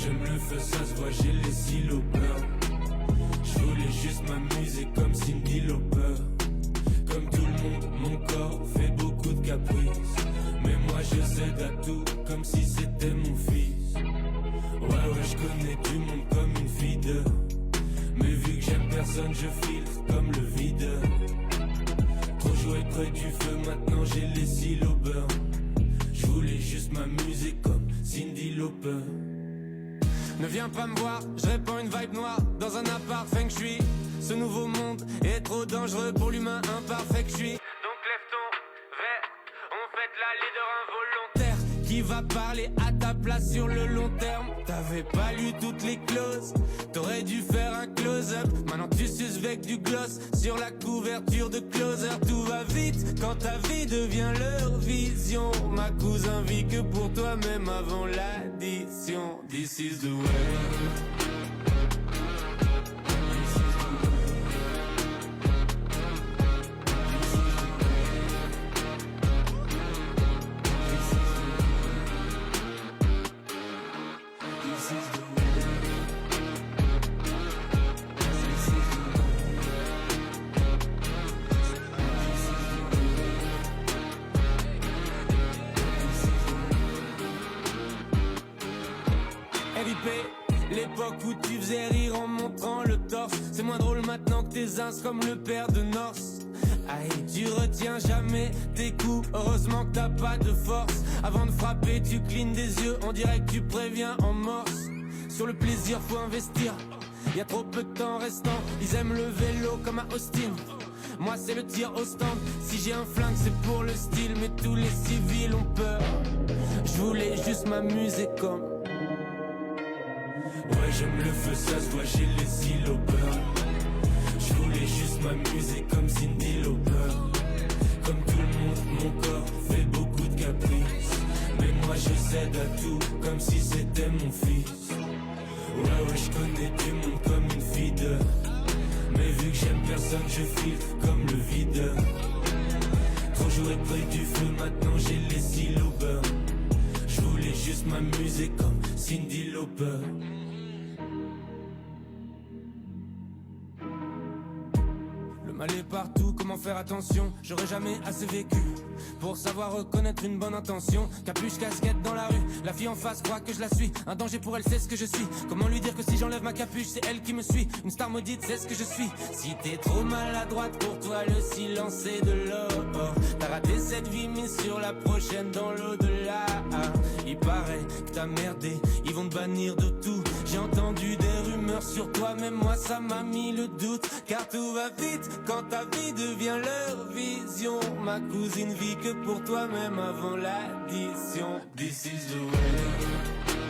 j'aime le feu, ça se voit, j'ai les silos peur. Je voulais juste m'amuser comme Cyndi Lauper. Comme tout le monde, mon corps fait beaucoup de caprices. Mais moi je cède à tout comme si c'était mon fils. Ouais, je connais du monde comme une fille de. Mais vu que j'aime personne, je filtre comme le videur. Trop joué près du feu, maintenant j'ai les silos burn. Je voulais juste m'amuser comme Cyndi Lauper. Ne viens pas me voir, je répands une vibe noire dans un appart feng shui. Ce nouveau monde est trop dangereux pour l'humain imparfait que je suis. Donc lève ton verre, on fête la leader involontaire qui va parler à ta place sur le long terme. T'avais pas lu toutes les clauses, t'aurais dû faire un close-up. Maintenant tu suces avec du gloss sur la couverture de Closer. Tout va vite quand ta vie devient leur vision. Ma cousin vit que pour toi même avant l'addition. This is the way. L'époque où tu faisais rire en montrant le torse, c'est moins drôle maintenant que tes ins comme le père de Norse. Aïe, tu retiens jamais tes coups, heureusement que t'as pas de force. Avant de frapper, tu clignes des yeux, on dirait que tu préviens en morse. Sur le plaisir, faut investir, y a trop peu de temps restant. Ils aiment le vélo comme à Austin, moi c'est le tir au stand. Si j'ai un flingue, c'est pour le style, mais tous les civils ont peur. Je voulais juste m'amuser comme... Ouais, j'aime le feu, ça se voit, j'ai les silos burn. Je voulais juste m'amuser comme Cyndi Lauper. Comme tout le monde, mon corps fait beaucoup de caprices. Mais moi je cède à tout comme si c'était mon fils. Ouais, je connais du monde comme une fille de. Mais vu que j'aime personne, je filtre comme le videur. Trop joué près du feu, maintenant j'ai les silos burn. Je voulais juste m'amuser comme Cyndi Lauper. Le mal est partout, comment faire attention? J'aurais jamais assez vécu pour savoir reconnaître une bonne intention. Capuche, casquette dans la rue, la fille en face croit que je la suis. Un danger pour elle, c'est ce que je suis. Comment lui dire que si j'enlève ma capuche, c'est elle qui me suit? Une star maudite, c'est ce que je suis. Si t'es trop maladroite, pour toi le silence est de l'or. T'as raté cette vie, mise sur la prochaine dans l'au-delà. Il paraît que t'as merdé, ils vont te bannir de tout. J'ai entendu des rumeurs sur toi, même moi ça m'a mis le doute. Car tout va vite quand ta vie devient leur vision. Ma cousine vit que pour toi même avant l'addition. This is the way.